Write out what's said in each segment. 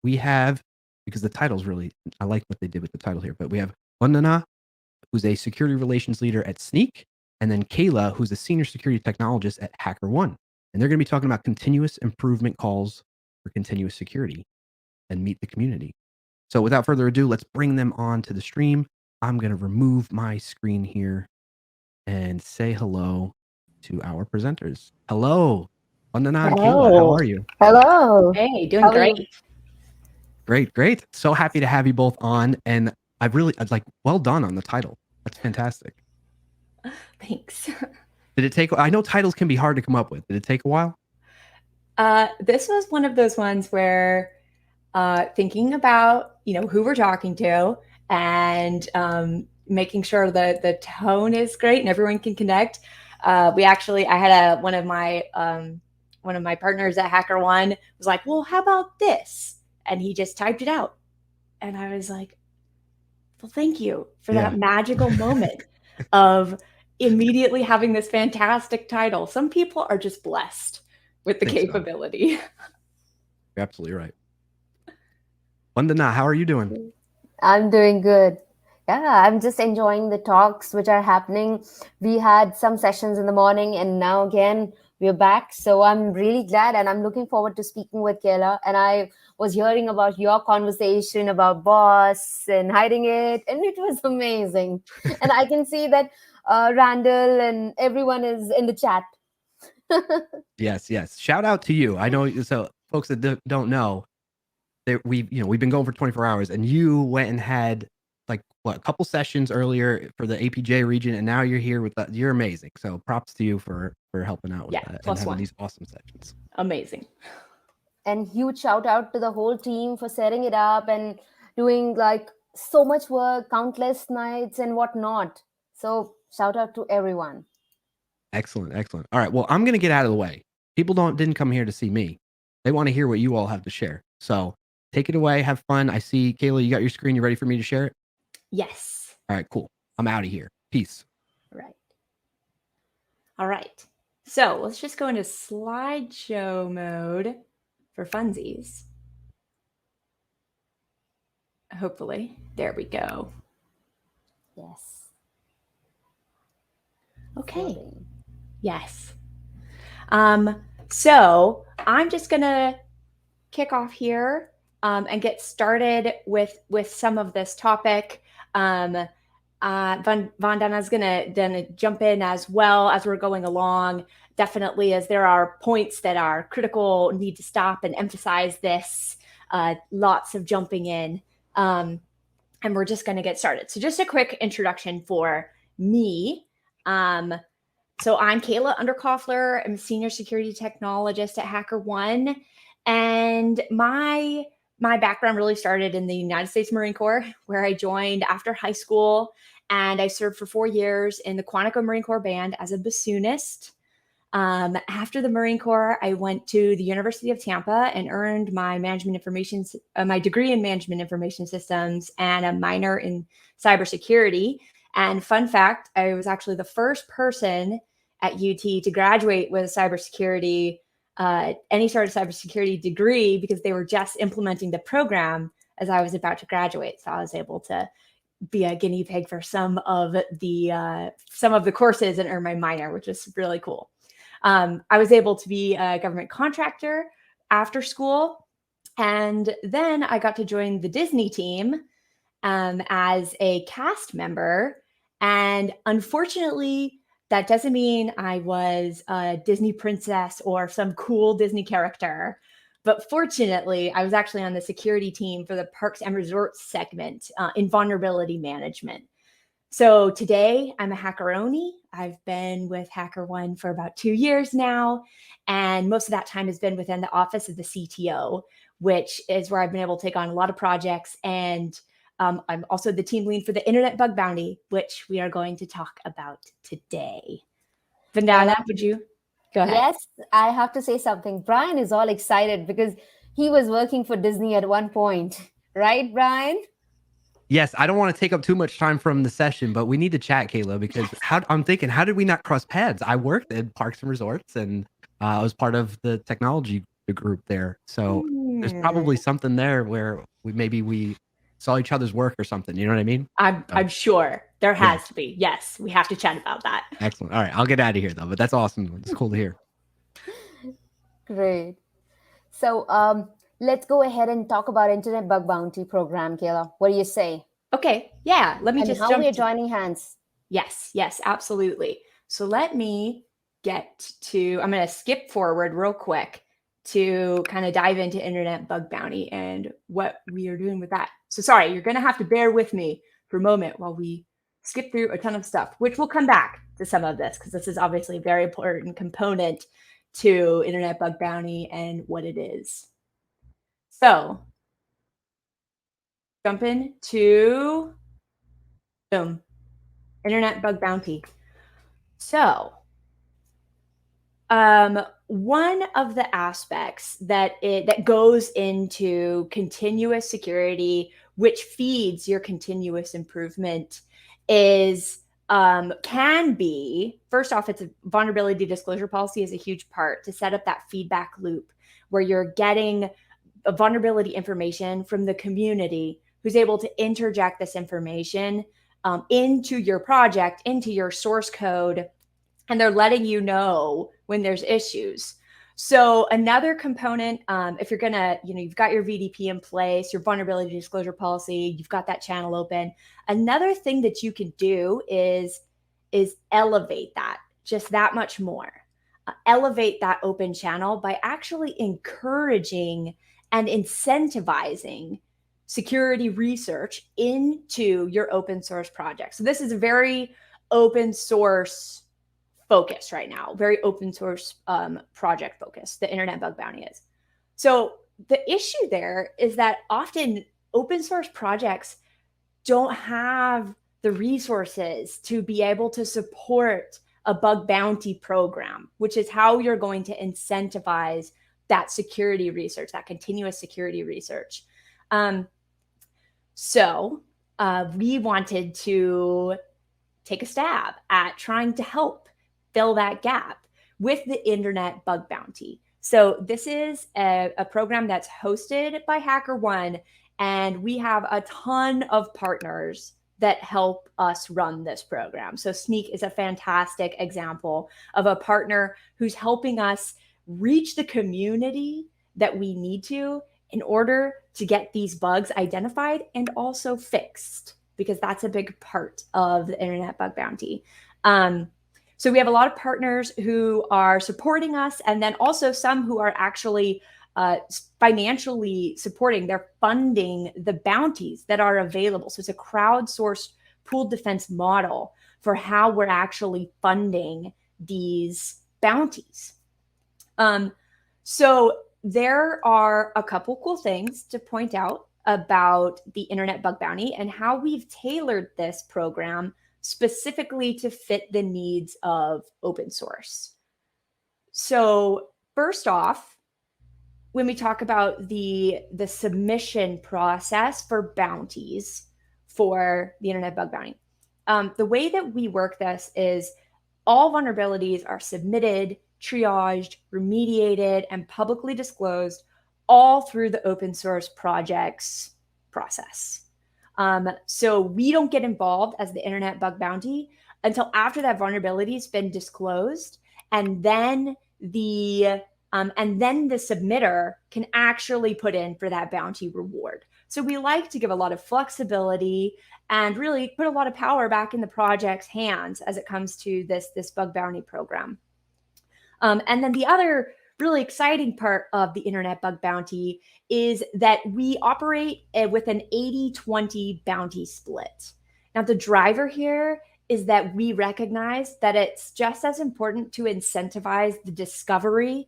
we have, because the title's really, I like what they did with the title here, but we have Vandana, who's a security relations leader at Snyk, and then Kayla, who's a senior security technologist at HackerOne. And they're going to be talking about continuous improvement calls for continuous security and meet the community. So without further ado, let's bring them on to the stream. I'm going to remove my screen here and say hello to our presenters. Hello, Vandana and Kayla. How are you? Hello. Hey, doing How are great. you? Great, great. So happy to have you both on. And I'd like, well done on the title. That's fantastic. Thanks. Did it take, I know titles can be hard to come up with. Did it take a while? This was one of those ones where thinking about, who we're talking to and making sure that the tone is great and everyone can connect. I had one of my partners at HackerOne was like, well, how about this? And he just typed it out. And I was like, well, thank you for that magical moment of immediately having this fantastic title. Some people are just blessed with the capability. So. You're absolutely right. Vandana, how are you doing? I'm doing good. Yeah, I'm just enjoying the talks which are happening. We had some sessions in the morning and now again we're back. So I'm really glad and I'm looking forward to speaking with Kayla. And I was hearing about your conversation about boss and hiding it, and it was amazing. And I can see that Randall and everyone is in the chat. Yes. Shout out to you. I know, so folks that don't know, we've been going for 24 hours, and you went and had like a couple sessions earlier for the APJ region, and now you're here with that. You're amazing. So props to you for helping out with that and having these awesome sessions. Amazing. And huge shout out to the whole team for setting it up and doing like so much work, countless nights and whatnot. So shout out to everyone. Excellent. All right. Well, I'm going to get out of the way. People didn't come here to see me. They want to hear what you all have to share. So take it away. Have fun. I see, Kayla, you got your screen. You ready for me to share it? Yes. All right, cool. I'm out of here. Peace. All right. So let's just go into slideshow mode for funsies. Hopefully. There we go. Yes. Okay. Yes. So I'm just going to kick off here and get started with some of this topic. Vandana's going to jump in as well as we're going along. Definitely, as there are points that are critical, need to stop and emphasize this. Lots of jumping in. And we're just going to get started. So just a quick introduction for me. So I'm Kayla Undercoffler. I'm a senior security technologist at HackerOne. And my background really started in the United States Marine Corps, where I joined after high school. And I served for 4 years in the Quantico Marine Corps Band as a bassoonist. After the Marine Corps, I went to the University of Tampa and earned my my degree in management information systems and a minor in cybersecurity. And fun fact, I was actually the first person at UT to graduate with a cybersecurity, any sort of cybersecurity degree, because they were just implementing the program as I was about to graduate. So I was able to be a guinea pig for some of the courses and earn my minor, which is really cool. I was able to be a government contractor after school. And then I got to join the Disney team as a cast member. And unfortunately, that doesn't mean I was a Disney princess or some cool Disney character. But fortunately, I was actually on the security team for the Parks and Resorts segment in vulnerability management. So today I'm a HackerOne. I've been with HackerOne for about 2 years now. And most of that time has been within the office of the CTO, which is where I've been able to take on a lot of projects. And I'm also the team lead for the Internet Bug Bounty, which we are going to talk about today. Vandana, would you go ahead? Yes, I have to say something. Brian is all excited because he was working for Disney at one point. Right, Brian? Yes, I don't want to take up too much time from the session, but we need to chat, Kayla, because I'm thinking, how did we not cross paths? I worked in Parks and Resorts, and I was part of the technology group there. So there's probably something there where we saw each other's work or something. You know what I mean? I'm sure there has to be. Yes, we have to chat about that. Excellent. All right, I'll get out of here though, but that's awesome. It's cool to hear. Great. So let's go ahead and talk about Internet Bug Bounty Program, Kayla. What do you say? Okay, yeah, let me And just how jump we are joining hands. Yes, absolutely. So let me get to, I'm going to skip forward real quick to kind of dive into Internet Bug Bounty and what we are doing with that. So sorry, you're going to have to bear with me for a moment while we skip through a ton of stuff, which we'll come back to some of this because this is obviously a very important component to Internet Bug Bounty and what it is. So jump into, boom, Internet Bug Bounty. So one of the aspects that goes into continuous security, which feeds your continuous improvement, is can be, first off, it's a vulnerability disclosure policy is a huge part to set up that feedback loop where you're getting a vulnerability information from the community who's able to interject this information into your project, into your source code, and they're letting you know when there's issues. So another component, if you're gonna, you've got your VDP in place, your vulnerability disclosure policy, you've got that channel open. Another thing that you can do is elevate that just that much more. Elevate that open channel by actually encouraging and incentivizing security research into your open source project. So this is a very open source focus right now, very open source project focus, the Internet Bug Bounty is. So the issue there is that often open source projects don't have the resources to be able to support a bug bounty program, which is how you're going to incentivize that security research, that continuous security research. So we wanted to take a stab at trying to help fill that gap with the Internet Bug Bounty. So this is a program that's hosted by HackerOne, and we have a ton of partners that help us run this program. So Snyk is a fantastic example of a partner who's helping us reach the community that we need to in order to get these bugs identified and also fixed, because that's a big part of the Internet Bug Bounty. So we have a lot of partners who are supporting us, and then also some who are actually financially supporting. They're funding the bounties that are available. So it's a crowdsourced pooled defense model for how we're actually funding these bounties. So there are a couple cool things to point out about the Internet Bug Bounty and how we've tailored this program specifically to fit the needs of open source. So first off, when we talk about the submission process for bounties for the Internet Bug Bounty, the way that we work this is all vulnerabilities are submitted, triaged, remediated, and publicly disclosed all through the open source projects process. So we don't get involved as the Internet Bug Bounty until after that vulnerability has been disclosed, and then the submitter can actually put in for that bounty reward. So we like to give a lot of flexibility and really put a lot of power back in the project's hands as it comes to this bug bounty program. And then the other really exciting part of the Internet Bug Bounty is that we operate with an 80-20 bounty split. Now, the driver here is that we recognize that it's just as important to incentivize the discovery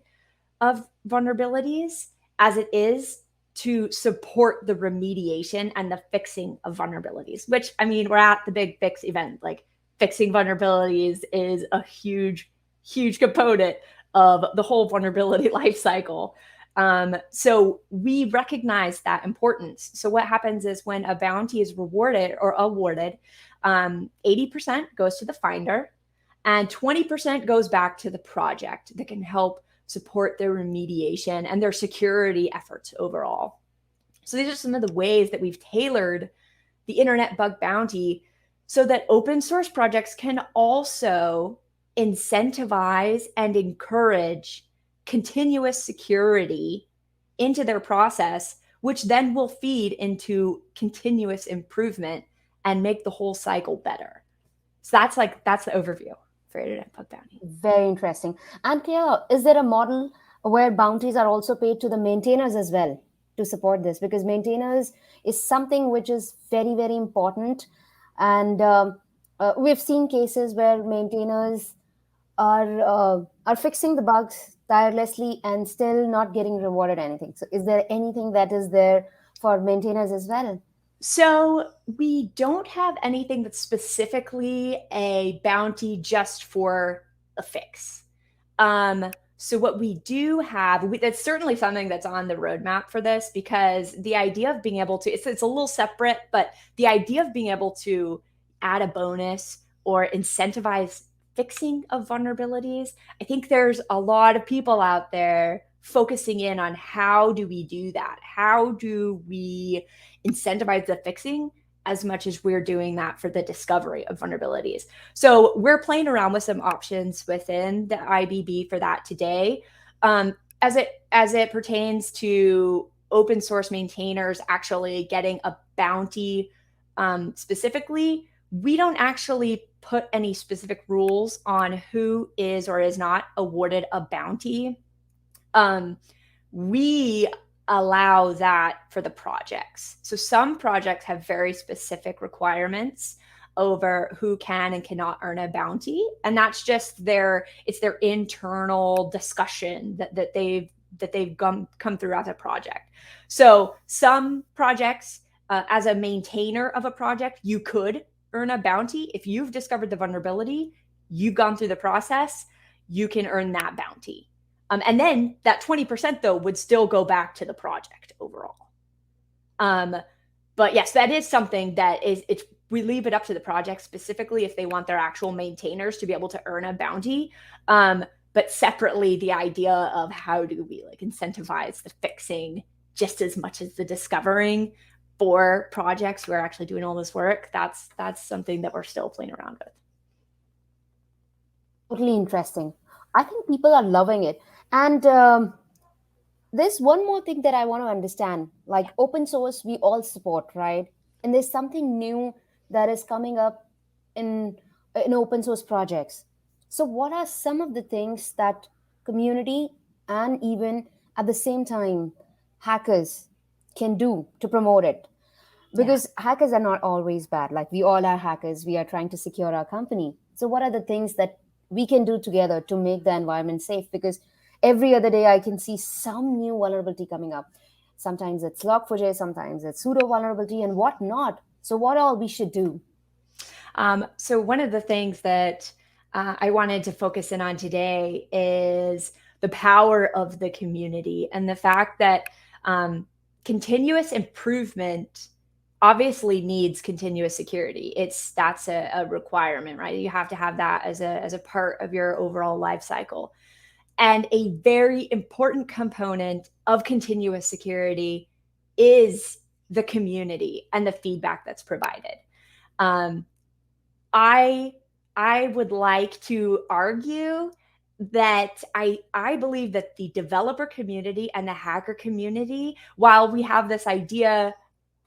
of vulnerabilities as it is to support the remediation and the fixing of vulnerabilities, which, I mean, we're at the big fix event. Like, fixing vulnerabilities is a huge component of the whole vulnerability lifecycle. So we recognize that importance. So what happens is when a bounty is rewarded or awarded, 80% goes to the finder and 20% goes back to the project that can help support their remediation and their security efforts overall. So these are some of the ways that we've tailored the Internet Bug Bounty so that open source projects can also incentivize and encourage continuous security into their process, which then will feed into continuous improvement and make the whole cycle better. So that's the overview for Internet Bug Bounty. Very interesting. And Kayla, is there a model where bounties are also paid to the maintainers as well to support this? Because maintainers is something which is very, very important. And we've seen cases where maintainers are fixing the bugs tirelessly and still not getting rewarded anything. So is there anything that is there for maintainers as well? So we don't have anything that's specifically a bounty just for a fix. So what we do have, that's certainly something that's on the roadmap for this, because the idea of being able to, it's a little separate, but the idea of being able to add a bonus or incentivize fixing of vulnerabilities, I think there's a lot of people out there focusing in on how do we do that? How do we incentivize the fixing as much as we're doing that for the discovery of vulnerabilities? So we're playing around with some options within the IBB for that today. As it pertains to open source maintainers actually getting a bounty specifically, we don't actually put any specific rules on who is or is not awarded a bounty. We allow that for the projects. So some projects have very specific requirements over who can and cannot earn a bounty, and that's just their internal discussion that they've come through as a project. So some projects, as a maintainer of a project, you could earn a bounty if you've discovered the vulnerability, you've gone through the process, you can earn that bounty. And then that 20% though would still go back to the project overall. But yes, that is something that we leave it up to the project specifically if they want their actual maintainers to be able to earn a bounty. But separately, the idea of how do we incentivize the fixing just as much as the discovering for projects who are actually doing all this work, that's something that we're still playing around with. Totally interesting. I think people are loving it. And there's one more thing that I want to understand. Like open source, we all support, right? And there's something new that is coming up in open source projects. So what are some of the things that community and even at the same time hackers can do to promote it? Because hackers are not always bad. Like we all are hackers. We are trying to secure our company. So what are the things that we can do together to make the environment safe? Because every other day I can see some new vulnerability coming up. Sometimes it's Log4j, sometimes it's pseudo vulnerability and whatnot. So what all we should do? So one of the things that I wanted to focus in on today is the power of the community and the fact that continuous improvement obviously needs continuous security. That's a requirement, right? You have to have that as a part of your overall life cycle. And a very important component of continuous security is the community and the feedback that's provided. I would like to argue that I believe that the developer community and the hacker community, while we have this idea,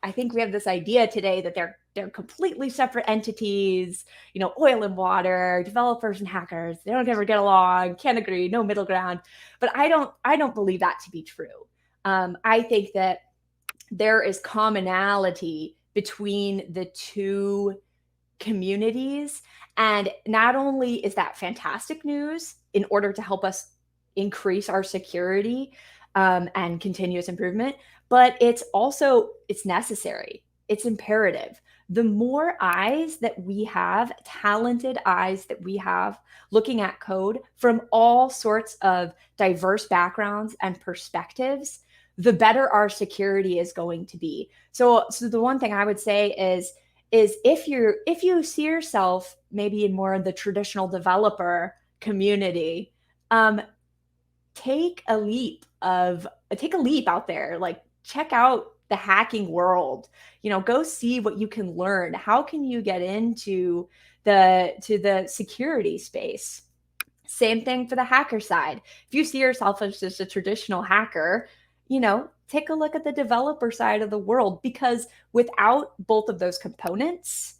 I think we have this idea today that they're completely separate entities, oil and water, developers and hackers, they don't ever get along, can't agree, no middle ground. But I don't believe that to be true. I think that there is commonality between the two communities. And not only is that fantastic news in order to help us increase our security and continuous improvement, but it's necessary. It's imperative. The more eyes that we have, talented eyes that we have looking at code from all sorts of diverse backgrounds and perspectives, the better our security is going to be. So the one thing I would say is if you see yourself maybe in more of the traditional developer community, take a leap out there, like check out the hacking world, go see what you can learn. How can you get into the security space? Same thing for the hacker side. If you see yourself as just a traditional hacker, take a look at the developer side of the world, because without both of those components,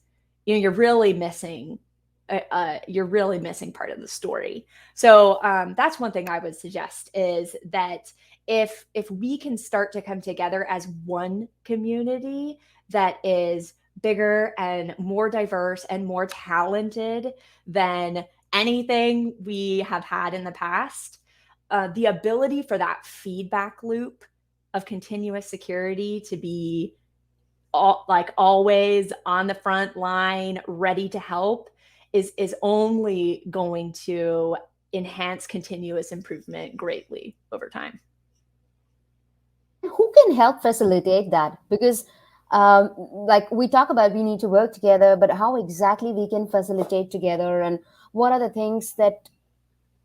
you're really missing part of the story. So that's one thing I would suggest, is that if we can start to come together as one community that is bigger and more diverse and more talented than anything we have had in the past, the ability for that feedback loop of continuous security to be always on the front line, ready to help, is only going to enhance continuous improvement greatly over time. Who can help facilitate that? Because like we talk about, we need to work together, but how exactly we can facilitate together, and what are the things that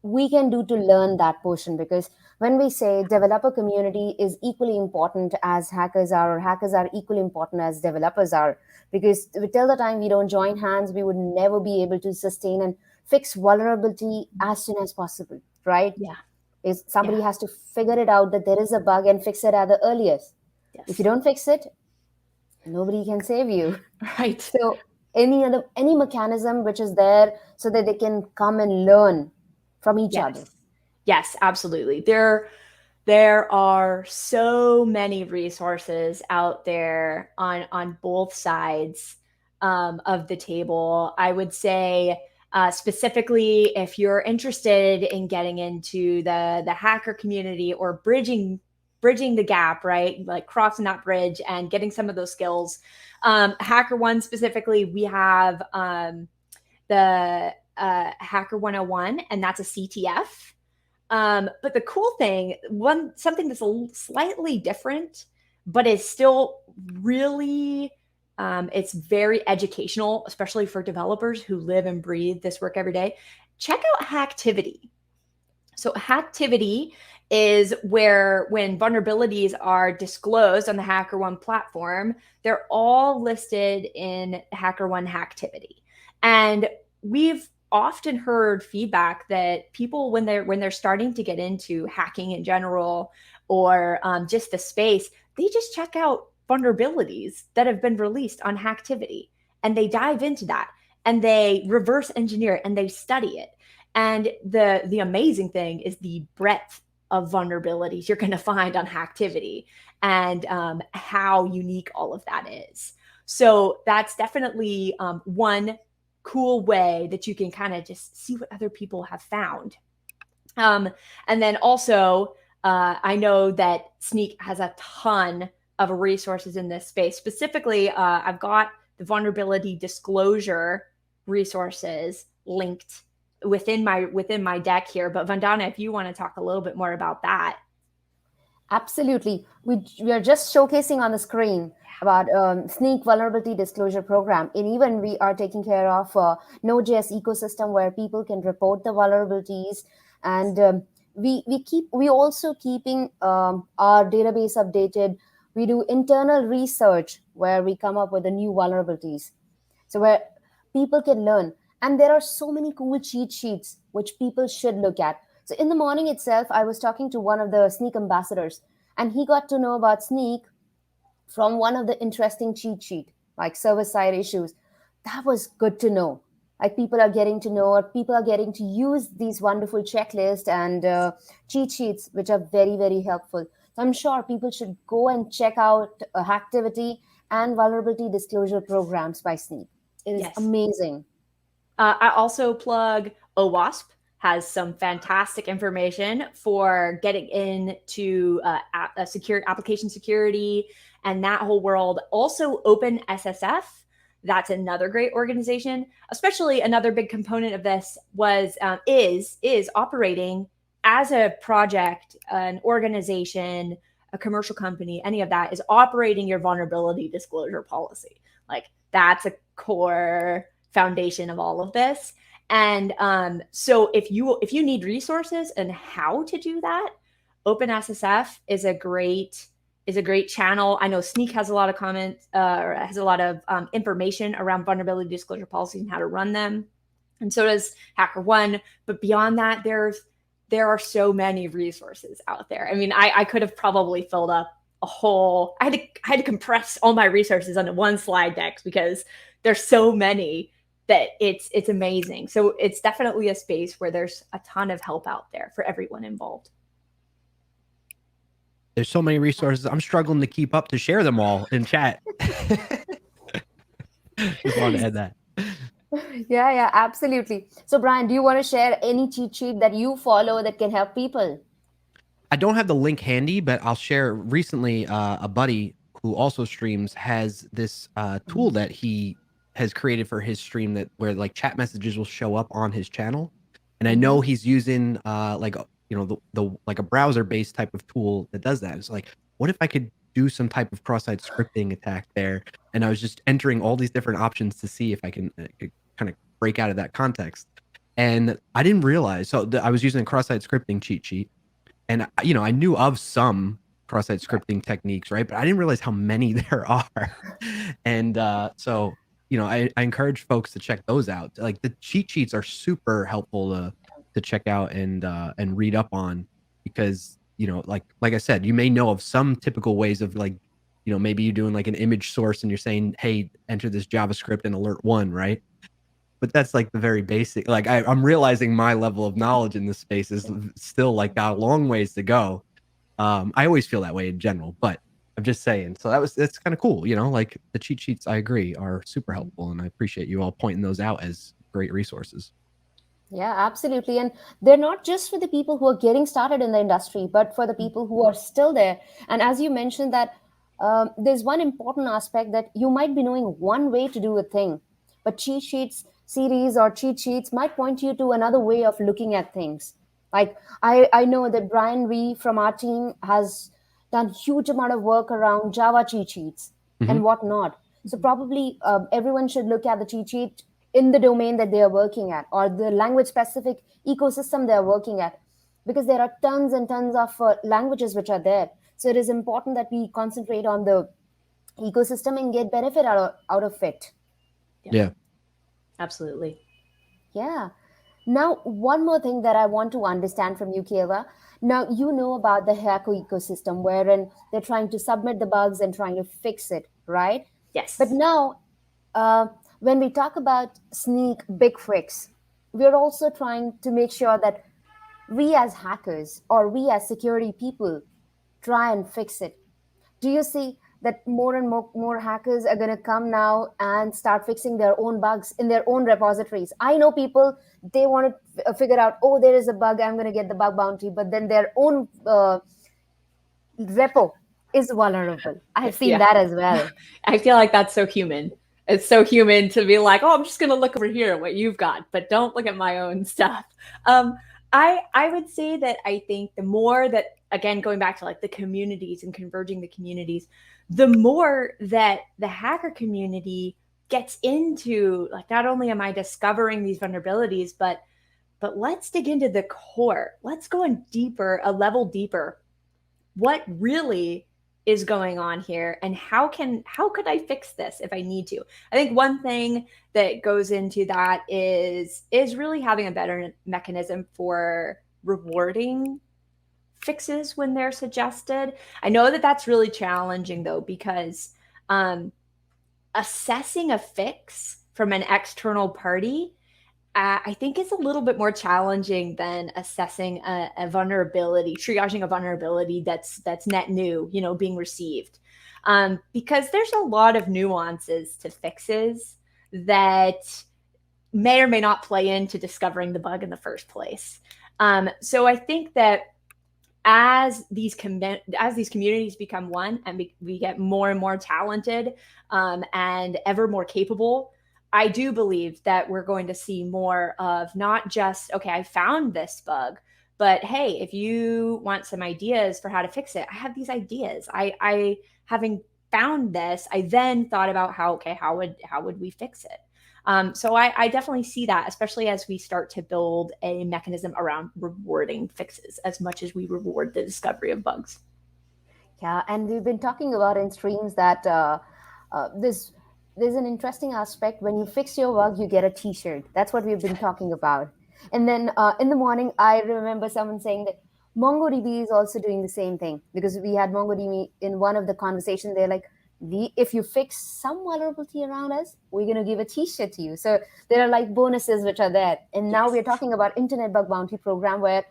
we can do to learn that portion? Because when we say developer community is equally important as hackers are, or hackers are equally important as developers are, because till the time we don't join hands, we would never be able to sustain and fix vulnerability as soon as possible, right? Yeah. Is somebody has to figure it out that there is a bug and fix it at the earliest. Yes. If you don't fix it, nobody can save you. Right. So any mechanism which is there so that they can come and learn from each other. Yes, absolutely. There are so many resources out there on both sides of the table. I would say specifically, if you're interested in getting into the hacker community, or bridging the gap, right? Like crossing that bridge and getting some of those skills. HackerOne specifically, we have the Hacker 101, and that's a CTF. But the cool thing, something that's slightly different, but is still really, it's very educational, especially for developers who live and breathe this work every day. Check out Hacktivity. So Hacktivity is where, when vulnerabilities are disclosed on the HackerOne platform, they're all listed in HackerOne Hacktivity. And we've often heard feedback that people, when they're starting to get into hacking in general, or just the space, they just check out vulnerabilities that have been released on Hacktivity, and they dive into that, and they reverse engineer it, and they study it. And the amazing thing is the breadth of vulnerabilities you're going to find on Hacktivity, and how unique all of that is. So that's definitely one cool way that you can kind of just see what other people have found. And then also, I know that Snyk has a ton of resources in this space. Specifically, I've got the vulnerability disclosure resources linked within my deck here. But Vandana, if you want to talk a little bit more about that. Absolutely. We are just showcasing on the screen about Snyk Vulnerability Disclosure Program. And even we are taking care of Node.js ecosystem where people can report the vulnerabilities. And we also keeping our database updated. We do internal research where we come up with the new vulnerabilities. So where people can learn. And there are so many cool cheat sheets which people should look at. So in the morning itself, I was talking to one of the Snyk ambassadors, and he got to know about Snyk from one of the interesting cheat sheet, like server-side issues. That was good to know. Like people are getting to know, or people are getting to use these wonderful checklists and cheat sheets, which are very, very helpful. So I'm sure people should go and check out Hacktivity and vulnerability disclosure programs by Snyk. It is amazing. I also plug OWASP. Has some fantastic information for getting into secure application security and that whole world. Also, OpenSSF, that's another great organization. Especially another big component of this is operating as a project, an organization, a commercial company. Any of that is operating your vulnerability disclosure policy. Like that's a core foundation of all of this. And so if you need resources and how to do that, OpenSSF is a great channel. I know Snyk has a lot of comments, or has a lot of information around vulnerability disclosure policies and how to run them, and so does HackerOne. But beyond that, there are so many resources out there. I mean, I could have probably filled up a whole. I had to compress all my resources onto one slide deck because there's so many that it's amazing. So it's definitely a space where there's a ton of help out there for everyone involved. There's so many resources. I'm struggling to keep up to share them all in chat. Just wanted to add that. Yeah, absolutely. So Brian, do you want to share any cheat sheet that you follow that can help people? I don't have the link handy, but I'll share. Recently, a buddy who also streams has this tool that he has created for his stream that where like chat messages will show up on his channel. And I know he's using like the like a browser based type of tool that does that. It's like, what if I could do some type of cross-site scripting attack there? And I was just entering all these different options to see if I can kind of break out of that context. And I didn't realize. So I was using a cross-site scripting cheat sheet. And I knew of some cross-site scripting techniques, right? But I didn't realize how many there are. And so I encourage folks to check those out. Like the cheat sheets are super helpful to check out and read up on, because like I said, you may know of some typical ways of like, maybe you're doing like an image source and you're saying, hey, enter this JavaScript in alert 1, right? But that's like the very basic. Like I'm realizing my level of knowledge in this space is still like got a long ways to go. I always feel that way in general, but I'm just saying. So that's kind of cool. Like the cheat sheets, I agree, are super helpful, and I appreciate you all pointing those out as great resources. Yeah, absolutely. And they're not just for the people who are getting started in the industry, but for the people who are still there. And as you mentioned that there's one important aspect that you might be knowing one way to do a thing, but cheat sheets series or cheat sheets might point you to another way of looking at things. Like I know that Brian Ree from our team has done huge amount of work around Java cheat sheets and whatnot. So probably everyone should look at the cheat sheet in the domain that they are working at, or the language specific ecosystem they are working at, because there are tons and tons of languages which are there. So it is important that we concentrate on the ecosystem and get benefit out of it. Yeah. Absolutely. Yeah. Now, one more thing that I want to understand from you, Kayla. Now, you know about the hacker ecosystem wherein they're trying to submit the bugs and trying to fix it, right? Yes. But now, when we talk about Snyk big fix, we're also trying to make sure that we as hackers or we as security people try and fix it. Do you see that more and more hackers are going to come now and start fixing their own bugs in their own repositories? I know people, they want to figure out, oh, there is a bug, I'm going to get the bug bounty, but then their own repo is vulnerable. I've seen that as well. I feel like that's so human. It's so human to be like, oh, I'm just going to look over here at what you've got, but don't look at my own stuff. I would say that I think the more that, again, going back to like the communities and converging the communities, the more that the hacker community gets into, like, not only am I discovering these vulnerabilities, but let's dig into the core. Let's go in deeper, a level deeper. What really is going on here, and how could I fix this if I need to? I think one thing that goes into that is really having a better mechanism for rewarding fixes when they're suggested. I know that that's really challenging though, because assessing a fix from an external party, I think it's a little bit more challenging than assessing a vulnerability, triaging a vulnerability that's net new, being received, because there's a lot of nuances to fixes that may or may not play into discovering the bug in the first place. So I think that as these communities become one, and we get more and more talented and ever more capable, I do believe that we're going to see more of not just, okay, I found this bug, but hey, if you want some ideas for how to fix it, I have these ideas. I having found this, I then thought about how would we fix it? So I definitely see that, especially as we start to build a mechanism around rewarding fixes as much as we reward the discovery of bugs. Yeah, and we've been talking about in streams that there's an interesting aspect. When you fix your bug, you get a T-shirt. That's what we've been talking about. And then in the morning, I remember someone saying that MongoDB is also doing the same thing, because we had MongoDB in one of the conversations. They're like, if you fix some vulnerability around us, we're going to give a T-shirt to you. So there are like bonuses which are there. And now we're talking about Internet Bug Bounty program, where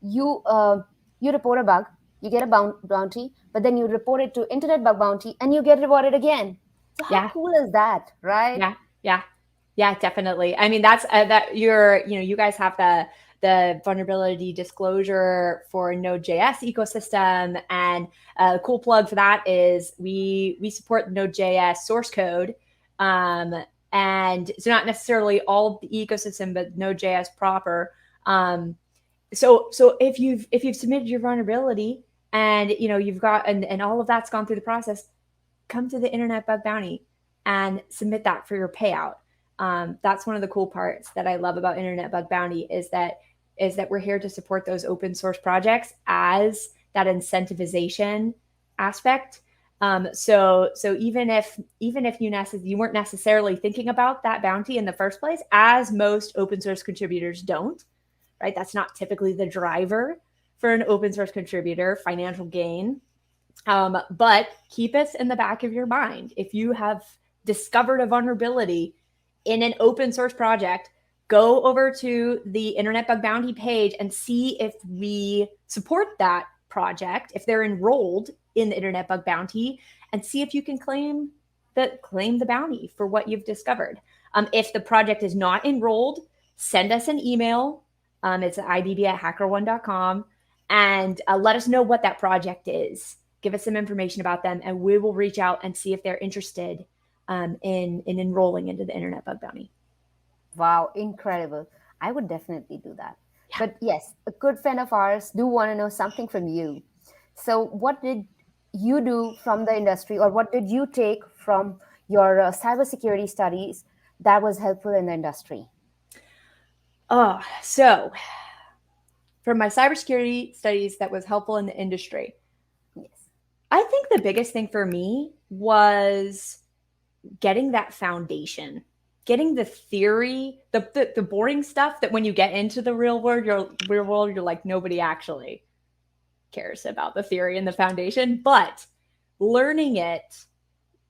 you you report a bug, you get a bounty, but then you report it to Internet Bug Bounty and you get rewarded again. So how cool is that, right? Yeah, definitely. I mean, that's that you guys have the vulnerability disclosure for Node.js ecosystem, and a cool plug for that is we support Node.js source code, and so not necessarily all the ecosystem, but Node.js proper. So if you've submitted your vulnerability and you've got and all of that's gone through the process, come to the Internet Bug Bounty and submit that for your payout. That's one of the cool parts that I love about Internet Bug Bounty is that we're here to support those open source projects as that incentivization aspect. So even if you weren't necessarily thinking about that bounty in the first place, as most open source contributors don't, right? That's not typically the driver for an open source contributor, financial gain. But keep it in the back of your mind. If you have discovered a vulnerability in an open source project, go over to the Internet Bug Bounty page and see if we support that project, if they're enrolled in the Internet Bug Bounty, and see if you can claim the bounty for what you've discovered. If the project is not enrolled, send us an email. It's ibb@hackerone.com, and let us know what that project is. Give us some information about them, and we will reach out and see if they're interested in enrolling into the Internet Bug Bounty. Wow, incredible. I would definitely do that. Yeah. But yes, a good friend of ours do want to know something from you. So what did you do from the industry, or what did you take from your cybersecurity studies that was helpful in the industry? Oh, so from my cybersecurity studies that was helpful in the industry, yes, I think the biggest thing for me was getting that foundation, getting the theory, the boring stuff that when you get into the real world, you're like, nobody actually cares about the theory and the foundation. But learning it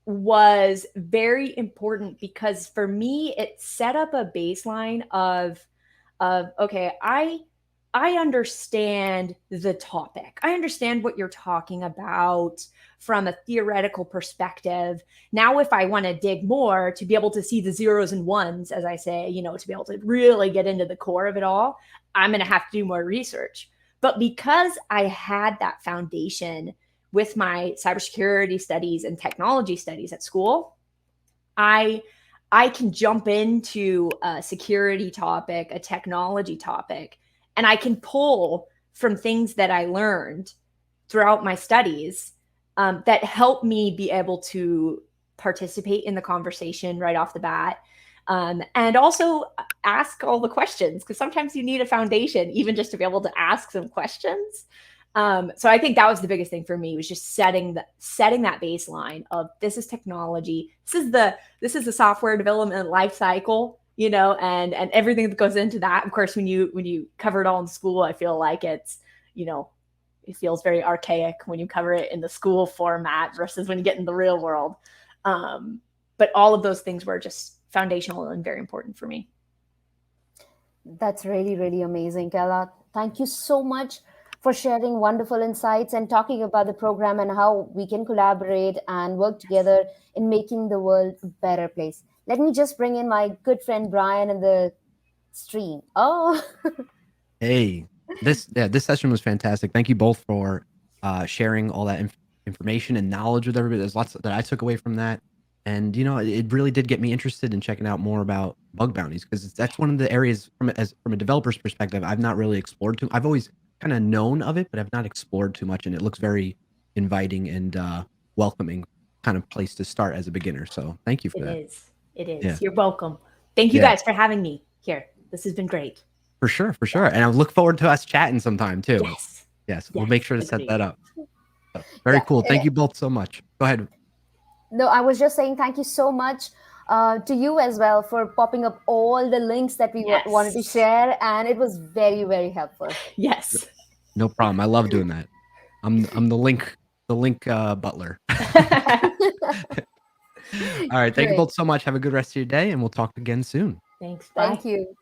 was very important, because for me, it set up a baseline of okay, I understand the topic. I understand what you're talking about from a theoretical perspective. Now, if I want to dig more to be able to see the zeros and ones, as I say, to be able to really get into the core of it all, I'm going to have to do more research. But because I had that foundation with my cybersecurity studies and technology studies at school, I can jump into a security topic, a technology topic, and I can pull from things that I learned throughout my studies that help me be able to participate in the conversation right off the bat. And also ask all the questions, because sometimes you need a foundation even just to be able to ask some questions. So I think that was the biggest thing for me, was just setting that baseline of, this is technology. This is the software development life cycle, and everything that goes into that. Of course, when you cover it all in school, I feel like it's, it feels very archaic when you cover it in the school format versus when you get in the real world. But all of those things were just foundational and very important for me. That's really, really amazing, Kayla. Thank you so much for sharing wonderful insights and talking about the program and how we can collaborate and work together in making the world a better place. Let me just bring in my good friend Brian in the stream. Oh, hey, this session was fantastic. Thank you both for sharing all that information and knowledge with everybody. There's lots that I took away from that, and it really did get me interested in checking out more about bug bounties, because that's one of the areas from a developer's perspective I've not really explored too. I've always kind of known of it, but I've not explored too much, and it looks very inviting and welcoming kind of place to start as a beginner. So thank you for that. It is. Yeah. You're welcome. Thank you Yeah. guys for having me here. This has been great. For sure. And I look forward to us chatting sometime too. Yes. We'll make sure to set Agreed. that up. So, very Yeah. cool. Thank you both so much. Go ahead. No, I was just saying thank you so much to you as well for popping up all the links that we wanted to share, and it was very, very helpful. Yes. No problem. I love doing that. I'm the link butler. All right. Thank you Great. both so much. Have a good rest of your day, and we'll talk again soon. Thanks. Bye. Thank you.